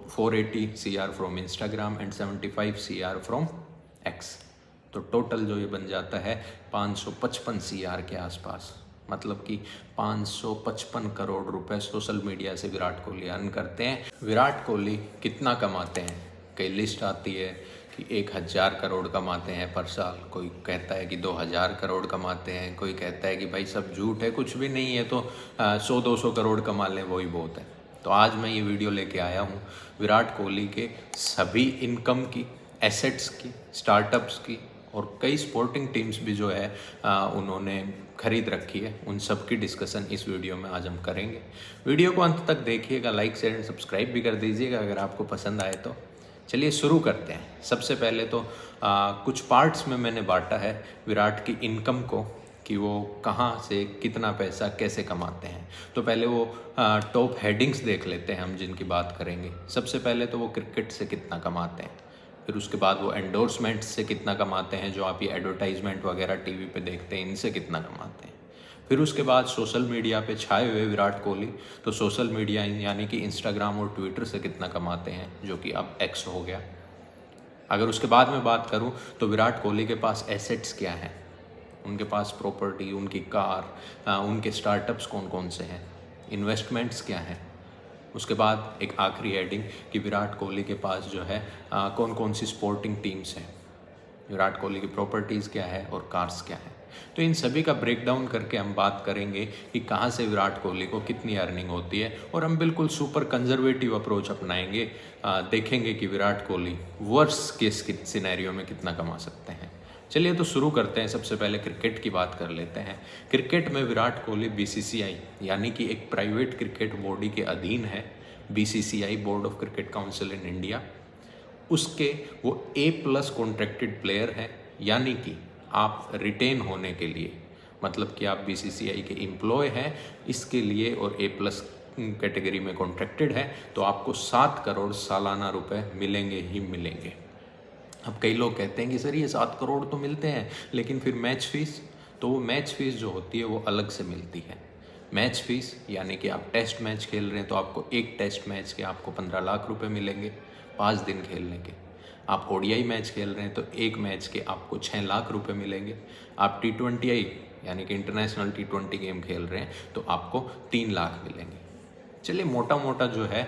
480 CR from Instagram and 75 CR from x. तो total जो ये बन जाता है 555 CR के आसपास, मतलब कि 555 करोड़ रुपए सोशल मीडिया से विराट कोहली अर्न करते हैं। विराट कोहली कितना कमाते हैं, कई लिस्ट आती है कि 1000 करोड़ कमाते हैं पर साल, कोई कहता है कि 2000 करोड़ कमाते हैं, कोई कहता है कि भाई सब झूठ है, कुछ भी नहीं है, तो 100-200 करोड़ कमा लें वही बहुत है। तो आज मैं ये वीडियो लेके आया हूँ विराट कोहली के सभी इनकम की, एसेट्स की, स्टार्टअप्स की, और कई स्पोर्टिंग टीम्स भी जो है उन्होंने खरीद रखी है, उन सब की डिस्कशन इस वीडियो में आज हम करेंगे। वीडियो को अंत तक देखिएगा, लाइक शेयर एंड सब्सक्राइब भी कर दीजिएगा अगर आपको पसंद आए तो। चलिए शुरू करते हैं। सबसे पहले तो कुछ पार्ट्स में मैंने बांटा है विराट की इनकम को कि वो कहाँ से कितना पैसा कैसे कमाते हैं। तो पहले वो टॉप हेडिंग्स देख लेते हैं हम जिनकी बात करेंगे। सबसे पहले तो वो क्रिकेट से कितना कमाते हैं, फिर उसके बाद वो एंडोर्समेंट से कितना कमाते हैं, जो आप ये एडवर्टाइजमेंट वगैरह टीवी पे देखते हैं इनसे कितना कमाते हैं। फिर उसके बाद सोशल मीडिया पे छाए हुए विराट कोहली, तो सोशल मीडिया यानी कि इंस्टाग्राम और ट्विटर से कितना कमाते हैं, जो कि अब एक्स हो गया। अगर उसके बाद में बात करूं तो विराट कोहली के पास एसेट्स क्या हैं, उनके पास प्रॉपर्टी, उनकी कार, उनके स्टार्टअप्स कौन कौन से हैं, इन्वेस्टमेंट्स क्या हैं। उसके बाद एक आखिरी हेडिंग कि विराट कोहली के पास जो है कौन कौन सी स्पोर्टिंग टीम्स हैं, विराट कोहली की प्रॉपर्टीज़ क्या है और कार्स क्या है। तो इन सभी का ब्रेक डाउन करके हम बात करेंगे कि कहाँ से विराट कोहली को कितनी अर्निंग होती है, और हम बिल्कुल सुपर कंजर्वेटिव अप्रोच अपनाएंगे। देखेंगे कि विराट कोहली वर्स्ट केस के सिनेरियो में कितना कमा सकते हैं। चलिए तो शुरू करते हैं। सबसे पहले क्रिकेट की बात कर लेते हैं। क्रिकेट में विराट कोहली BCCI यानी कि एक प्राइवेट क्रिकेट बॉडी के अधीन है, BCCI board of cricket council in India. उसके वो A+ कॉन्ट्रैक्टेड प्लेयर है, यानी कि आप रिटेन होने के लिए, मतलब कि आप BCCI के एम्प्लॉय हैं इसके लिए और A+ कैटेगरी में कॉन्ट्रैक्टेड है, तो आपको 7 करोड़ सालाना रुपए मिलेंगे ही मिलेंगे। अब कई लोग कहते हैं कि सर ये 7 करोड़ तो मिलते हैं, लेकिन फिर मैच फीस, तो वो मैच फीस जो होती है वो अलग से मिलती है। मैच फीस यानी कि आप टेस्ट मैच खेल रहे हैं तो आपको एक टेस्ट मैच के आपको 15 लाख रुपए मिलेंगे 5 दिन खेलने के। आप ODI मैच खेल रहे हैं तो एक मैच के आपको 6 लाख रुपए मिलेंगे। आप T20I यानी कि इंटरनेशनल T20 गेम खेल रहे हैं तो आपको 3 लाख मिलेंगे। चलिए मोटा मोटा जो है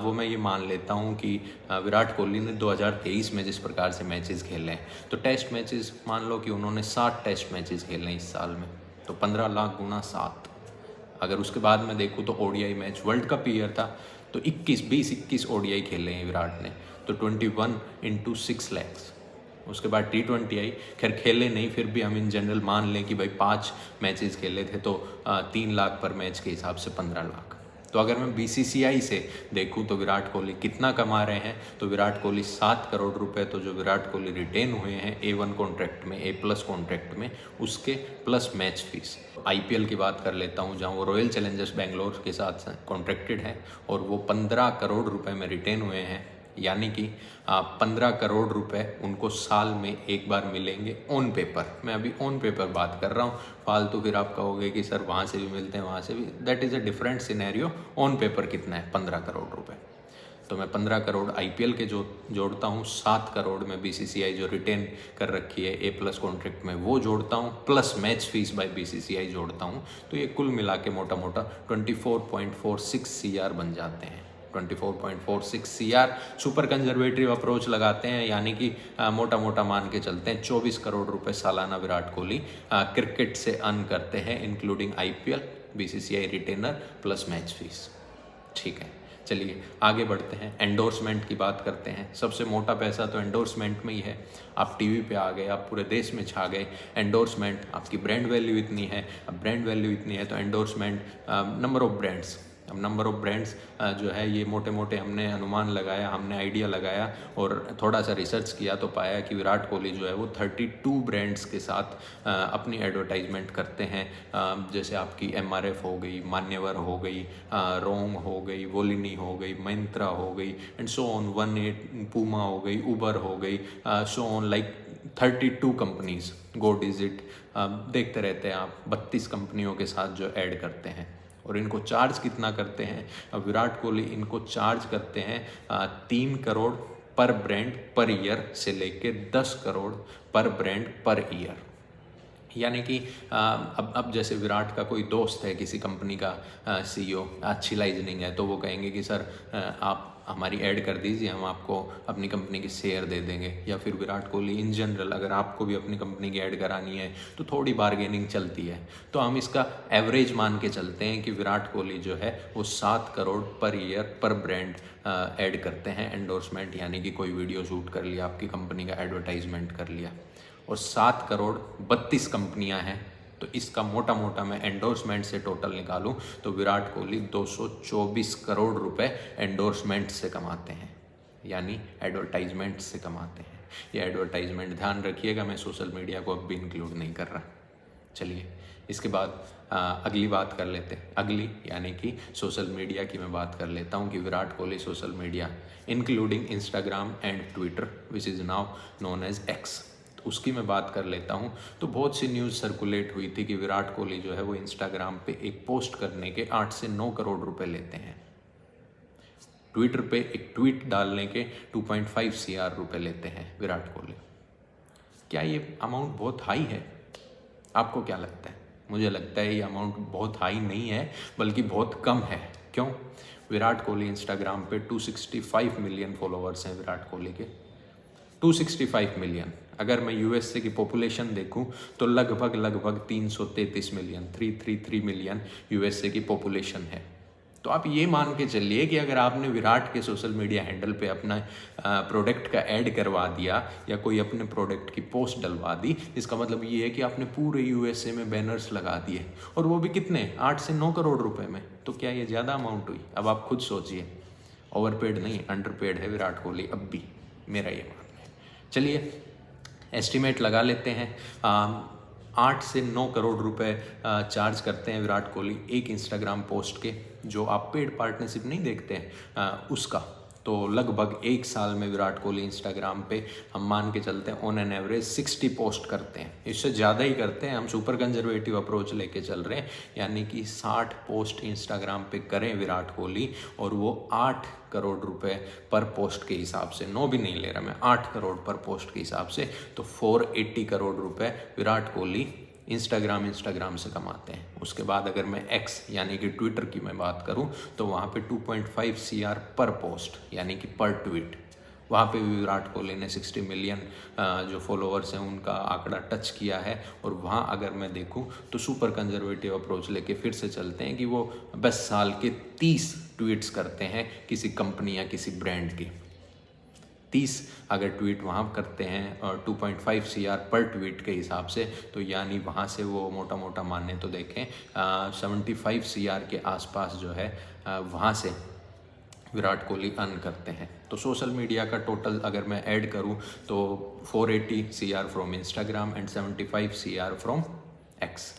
वो मैं ये मान लेता हूँ कि विराट कोहली ने 2023 में जिस प्रकार से मैचेस खेले हैं, तो टेस्ट मैचेस मान लो कि उन्होंने 60 टेस्ट मैचेस खेले हैं इस साल में, तो 15 लाख गुना 7। अगर उसके बाद में देखूँ तो ODI match, world cup year था तो 21 ODI खेले हैं विराट ने, तो 21 × 6 lakhs। उसके बाद T20I खैर खेले नहीं, फिर भी हम इन जनरल मान लें कि भाई 5 मैचेस खेले थे तो 3 लाख पर मैच के हिसाब से 15 लाख। तो अगर मैं BCCI से देखूं तो विराट कोहली कितना कमा रहे हैं, तो विराट कोहली 7 करोड़ रुपए तो जो विराट कोहली रिटेन हुए हैं A1 कॉन्ट्रैक्ट में, A+ कॉन्ट्रैक्ट में, उसके प्लस मैच फीस। IPL की बात कर लेता हूं जहां वो रॉयल चैलेंजर्स बेंगलोर के साथ कॉन्ट्रैक्टेड है और वो 15 करोड़ रुपए में रिटेन हुए हैं, यानी कि 15 करोड़ रुपए उनको साल में एक बार मिलेंगे ऑन पेपर। मैं अभी ऑन पेपर बात कर रहा हूँ, फालतू फिर आप कहोगे कि सर वहाँ से भी मिलते हैं, वहाँ से भी, that is a different scenario. On paper कितना है? 15 करोड़ रुपए। तो मैं 15 करोड़ IPL के जो जोड़ता हूँ, 7 करोड़ में BCCI जो रिटेन कर रखी है A+ कॉन्ट्रैक्ट में वो जोड़ता हूँ, plus match fees by BCCI जोड़ता हूँ, तो ये कुल मिला के मोटा मोटा 24.46 CR बन जाते हैं। 24.46 CR सुपर कंजर्वेटिव अप्रोच लगाते हैं, यानी कि मोटा मोटा मान के चलते हैं 24 करोड़ रुपए सालाना विराट कोहली क्रिकेट से अर्न करते हैं, including IPL, BCCI retainer plus match fees. ठीक है, चलिए आगे बढ़ते हैं। एंडोर्समेंट की बात करते हैं। सबसे मोटा पैसा तो एंडोर्समेंट में ही है। आप टीवी पे आ गए, आप पूरे देश में छा गए, एंडोर्समेंट, आपकी ब्रांड वैल्यू इतनी है, अब ब्रांड वैल्यू इतनी है तो एंडोर्समेंट, नंबर ऑफ ब्रांड्स, अब नंबर ऑफ ब्रांड्स जो है ये मोटे मोटे हमने अनुमान लगाया, हमने आइडिया लगाया और थोड़ा सा रिसर्च किया तो पाया कि विराट कोहली जो है वो 32 ब्रांड्स के साथ अपनी एडवर्टाइजमेंट करते हैं। जैसे आपकी MRF हो गई, मान्यवर हो गई, रोंग हो गई, वोलिनी हो गई, मंत्रा हो गई, एंड सो ऑन, 18 पूमा हो गई, उबर हो गई, so on, like 32 companies, go digit, देखते रहते हैं आप, 32 कंपनियों के साथ जो ऐड करते हैं। और इनको चार्ज कितना करते हैं? अब विराट कोहली इनको चार्ज करते हैं 3 करोड़ पर ब्रांड पर ईयर से लेके 10 करोड़ पर ब्रांड पर ईयर। यानी कि अब जैसे विराट का कोई दोस्त है किसी कंपनी का CEO, अच्छी लाइजनिंग है, तो वो कहेंगे कि सर आप हमारी ऐड कर दीजिए, हम आपको अपनी कंपनी की शेयर दे देंगे। या फिर विराट कोहली इन जनरल अगर आपको भी अपनी कंपनी की ऐड करानी है तो थोड़ी बार्गेनिंग चलती है। तो हम इसका एवरेज मान के चलते हैं कि विराट कोहली जो है वो 7 करोड़ पर ईयर पर ब्रांड ऐड करते हैं एंडोर्समेंट, यानी कि कोई वीडियो शूट कर लिया, आपकी कंपनी का एडवर्टाइजमेंट कर लिया। और 7 करोड़ 32 कंपनियां हैं, तो इसका मोटा मोटा मैं एंडोर्समेंट से टोटल निकालूं तो विराट कोहली 224 करोड़ रुपए एंडोर्समेंट से कमाते हैं, यानी एडवर्टाइजमेंट से कमाते हैं। ये एडवर्टाइजमेंट ध्यान रखिएगा, मैं सोशल मीडिया को अब भी इंक्लूड नहीं कर रहा। चलिए इसके बाद अगली बात कर लेते हैं, अगली यानी कि सोशल मीडिया की मैं बात कर लेता हूँ कि Virat Kohli social media including Instagram and Twitter which is now known as X, उसकी मैं बात कर लेता हूँ। तो बहुत सी न्यूज़ सर्कुलेट हुई थी कि विराट कोहली जो है वो इंस्टाग्राम पे एक पोस्ट करने के 8 से 9 करोड़ रुपए लेते हैं, ट्विटर पे एक ट्वीट डालने के 2.5 CR रुपए लेते हैं विराट कोहली। क्या ये अमाउंट बहुत हाई है? आपको क्या लगता है? मुझे लगता है ये अमाउंट बहुत हाई नहीं है, बल्कि बहुत कम है। क्यों? विराट कोहली इंस्टाग्राम पे 265 मिलियन फॉलोअर्स हैं विराट कोहली के, 265 मिलियन। अगर मैं USA की पॉपुलेशन देखूं तो लगभग 333 मिलियन, 333 मिलियन USA की पॉपुलेशन है। तो आप ये मान के चलिए कि अगर आपने विराट के सोशल मीडिया हैंडल पे अपना प्रोडक्ट का ऐड करवा दिया या कोई अपने प्रोडक्ट की पोस्ट डलवा दी, इसका मतलब ये है कि आपने पूरे USA में बैनर्स लगा दिए, और वो भी कितने? 8 से 9 करोड़ रुपए में। तो क्या ये ज़्यादा अमाउंट हुई? अब आप खुद सोचिए। ओवरपेड नहीं, अंडरपेड है विराट कोहली अब भी, मेरा ये मानना है। चलिए एस्टिमेट लगा लेते हैं, 8 से 9 करोड़ रुपए चार्ज करते हैं विराट कोहली एक इंस्टाग्राम पोस्ट के, जो आप पेड पार्टनरशिप नहीं देखते हैं उसका। तो लगभग 1 साल में विराट कोहली इंस्टाग्राम पे हम मान के चलते हैं ऑन एन एवरेज 60 पोस्ट करते हैं, इससे ज़्यादा ही करते हैं। हम सुपर कंजर्वेटिव अप्रोच लेके चल रहे हैं, यानी कि 60 पोस्ट इंस्टाग्राम पे करें विराट कोहली, और वो 8 करोड़ रुपए पर पोस्ट के हिसाब से, 9 भी नहीं ले रहा मैं, 8 करोड़ पर पोस्ट के हिसाब से, तो 480 करोड़ रुपए विराट कोहली इंस्टाग्राम से कमाते हैं। उसके बाद अगर मैं एक्स यानी कि ट्विटर की मैं बात करूं तो वहाँ पे 2.5 CR पर पोस्ट, यानी कि पर ट्वीट। वहाँ पे भी विराट कोहली ने 60 मिलियन जो फॉलोअर्स हैं उनका आंकड़ा टच किया है। और वहाँ अगर मैं देखूँ तो सुपर कंजर्वेटिव अप्रोच लेके फिर से चलते हैं कि वो बस साल के 30 ट्वीट्स करते हैं किसी कंपनी या किसी ब्रांड की। 30 अगर ट्वीट वहाँ करते हैं और 2.5 CR पर ट्वीट के हिसाब से, तो यानी वहाँ से वो मोटा मोटा माने तो देखें 75 CR के आसपास जो है वहाँ से विराट कोहली अर्न करते हैं। तो सोशल मीडिया का टोटल अगर मैं ऐड करूं तो 480 CR from Instagram and 75 CR from x,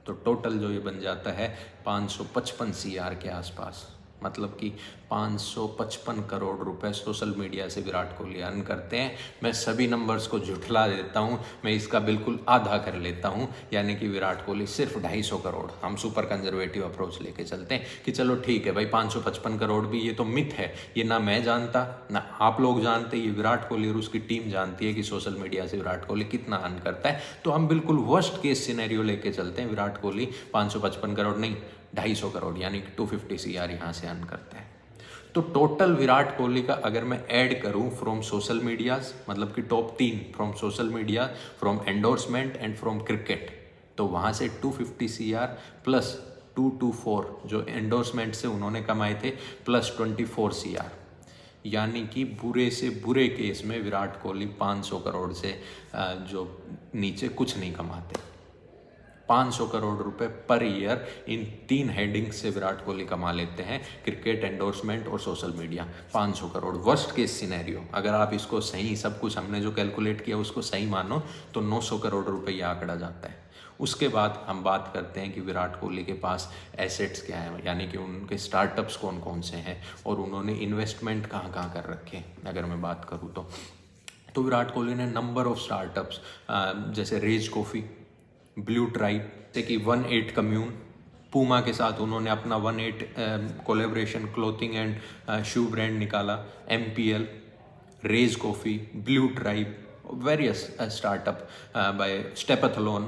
तो टोटल जो ये बन जाता है 555 CR के आसपास, मतलब कि 555 करोड़ रुपए सोशल मीडिया से विराट कोहली अर्न करते हैं। मैं सभी नंबर्स को झुठला देता हूं, मैं इसका बिल्कुल आधा कर लेता हूं, यानी कि विराट कोहली सिर्फ 250 करोड़, हम सुपर कंजर्वेटिव अप्रोच लेके चलते हैं कि चलो ठीक है भाई 555 करोड़ भी ये तो मिथ है, ये ना मैं जानता ना आप लोग जानते, ये विराट कोहली और उसकी टीम जानती है कि सोशल मीडिया से विराट कोहली कितना अर्न करता है। तो हम बिल्कुल वर्स्ट केस सिनेरियो लेके चलते हैं, विराट कोहली 555 करोड़ नहीं 250 करोड़ यानी कि 250 CR यहाँ से अर्न करते हैं। तो टोटल विराट कोहली का अगर मैं ऐड करूं फ्रॉम सोशल मीडियाज, मतलब कि top 3 from social media, from endorsement and from cricket, तो वहाँ से 250 CR प्लस 224 जो एंडोर्समेंट से उन्होंने कमाए थे प्लस 24 CR, यानी कि बुरे से बुरे केस में विराट कोहली 500 करोड़ से जो नीचे कुछ नहीं कमाते। 500 करोड़ रुपए पर ईयर इन 3 हेडिंग से विराट कोहली कमा लेते हैं, क्रिकेट, एंडोर्समेंट और social media. 500 crore worst case scenario, अगर आप इसको सही सब कुछ हमने जो कैलकुलेट किया उसको सही मानो तो 900 करोड़ रुपए ये आंकड़ा जाता है। उसके बाद हम बात करते हैं कि विराट कोहली के पास एसेट्स क्या है, यानी कि उनके स्टार्टअप्स कौन कौन से हैं और उन्होंने इन्वेस्टमेंट कहाँ कहाँ कर रखे। अगर मैं बात करूँ तो विराट कोहली ने नंबर ऑफ स्टार्टअप्स जैसे रेज कॉफ़ी, ब्लू ट्राइब, जैसे कि 18 कम्यून, पूमा के साथ उन्होंने अपना 18 collaboration clothing and shoe brand निकाला। MPL, Rage coffee, blue tribe, various startup by Stepathlon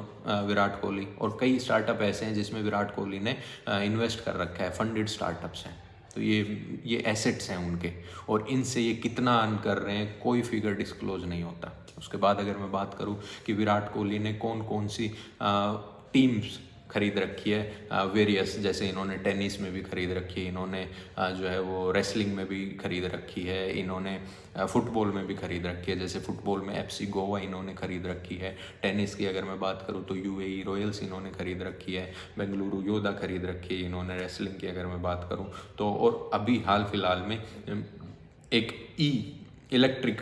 Virat Kohli, और कई स्टार्टअप ऐसे हैं जिसमें विराट कोहली ने इन्वेस्ट कर रखा है, फंडेड स्टार्टअप्स हैं। तो ये एसेट्स हैं उनके, और इनसे ये कितना अर्न कर रहे हैं कोई फिगर डिस्क्लोज नहीं होता। उसके बाद अगर मैं बात करूं कि विराट कोहली ने कौन कौन सी टीम्स खरीद रखी है, वेरियस, जैसे इन्होंने टेनिस में भी खरीद रखी है, इन्होंने जो है वो रेसलिंग में भी खरीद रखी है, इन्होंने फुटबॉल में भी खरीद रखी है। जैसे फुटबॉल में FC गोवा इन्होंने खरीद रखी है। टेनिस की अगर मैं बात करूँ तो UAE रॉयल्स इन्होंने खरीद रखी है, बेंगलुरु योदा खरीद रखी है इन्होंने। रेसलिंग की अगर मैं बात करूँ तो, और अभी हाल फिलहाल में एक इलेक्ट्रिक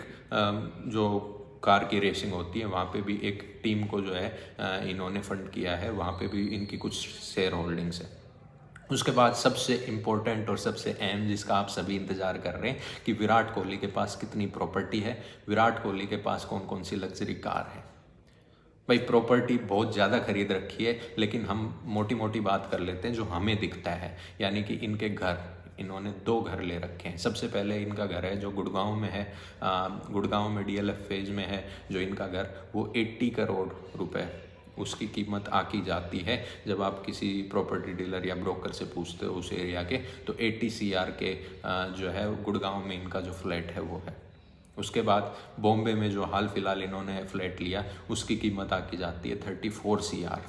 जो कार की रेसिंग होती है वहाँ पे भी एक टीम को जो है इन्होंने फंड किया है, वहाँ पे भी इनकी कुछ शेयर होल्डिंग्स है। उसके बाद सबसे इम्पोर्टेंट और सबसे अहम जिसका आप सभी इंतज़ार कर रहे हैं कि विराट कोहली के पास कितनी प्रॉपर्टी है, विराट कोहली के पास कौन कौन सी लग्जरी कार है। भाई प्रॉपर्टी बहुत ज़्यादा खरीद रखी है, लेकिन हम मोटी मोटी बात कर लेते हैं जो हमें दिखता है, यानी कि इनके घर, इन्होंने 2 घर ले रखे हैं। सबसे पहले इनका घर है जो गुड़गांव में है, गुड़गांव में DLF फेज में है जो इनका घर, वो 80 करोड़ रुपए उसकी कीमत आकी जाती है। जब आप किसी प्रॉपर्टी डीलर या ब्रोकर से पूछते हो उस एरिया के, तो 80 CR के जो है गुड़गांव में इनका जो फ्लैट है वो है। उसके बाद बॉम्बे में जो हाल फिलहाल इन्होंने फ्लैट लिया उसकी कीमत आकी जाती है 34 CR।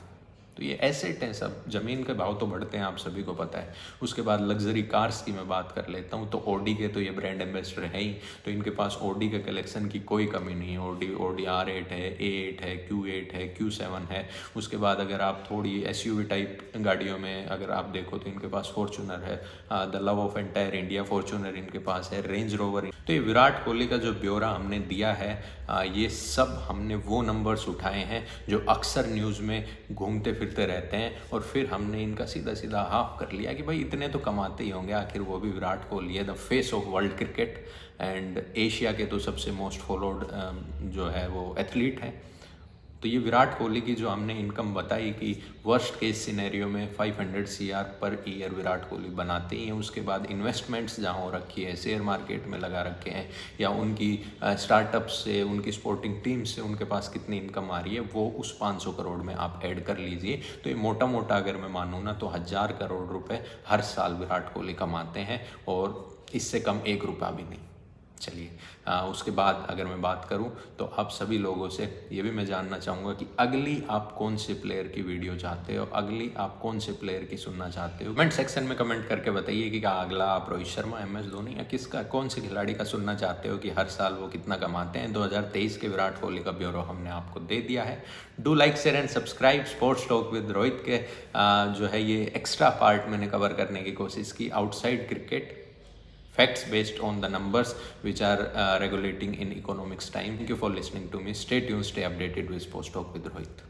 तो ये एसेट हैं सब, ज़मीन के भाव तो बढ़ते हैं, आप सभी को पता है। उसके बाद लग्जरी कार्स की मैं बात कर लेता हूँ तो ऑडी के तो ये ब्रांड एम्बेसडर है ही, तो इनके पास ऑडी के कलेक्शन की कोई कमी नहीं है। ऑडी R8 है, A8 है, Q8 है, Q7 है। उसके बाद अगर आप थोड़ी SUV टाइप गाड़ियों में अगर आप देखो तो इनके पास फॉर्च्यूनर है, the love of entire India Fortuner इनके पास है, रेंज रोवर। तो ये विराट कोहली का जो ब्यौरा हमने दिया है, ये सब हमने वो नंबर्स उठाए हैं जो अक्सर न्यूज़ में घूमते फिरते रहते हैं, और फिर हमने इनका सीधा सीधा हाफ कर लिया कि भाई इतने तो कमाते ही होंगे, आखिर वो भी विराट कोहली है, the face of world cricket and Asia के तो सबसे मोस्ट फॉलोड जो है वो एथलीट हैं। तो ये विराट कोहली की जो हमने इनकम बताई कि वर्स्ट केस सिनेरियो में 500 CR per year Virat Kohli बनाते ही हैं। उसके बाद इन्वेस्टमेंट्स जहाँ हो रखी है, शेयर मार्केट में लगा रखे हैं, या उनकी स्टार्टअप से, उनकी स्पोर्टिंग टीम से उनके पास कितनी इनकम आ रही है, वो उस 500 करोड़ में आप ऐड कर लीजिए। तो ये मोटा मोटा अगर मैं मानूँ ना तो 1000 करोड़ रुपए हर साल विराट कोहली कमाते हैं, और इससे कम 1 रुपया भी नहीं। चलिए, उसके बाद अगर मैं बात करूं तो आप सभी लोगों से ये भी मैं जानना चाहूँगा कि अगली आप कौन से प्लेयर की वीडियो चाहते हो, अगली आप कौन से प्लेयर की सुनना चाहते हो। कमेंट सेक्शन में कमेंट करके बताइए कि क्या अगला आप रोहित शर्मा, MS धोनी या किसका, कौन से खिलाड़ी का सुनना चाहते हो कि हर साल वो कितना कमाते हैं। 2023 के विराट कोहली का ब्यौरा हमने आपको दे दिया है। Do like, share and subscribe. Sports talk with Rohit के जो है ये एक्स्ट्रा पार्ट मैंने कवर करने की कोशिश की, outside cricket, facts based on the numbers which are regulating in economics time. Thank you for listening to me. Stay tuned, stay updated with Sports Talk with Rohit.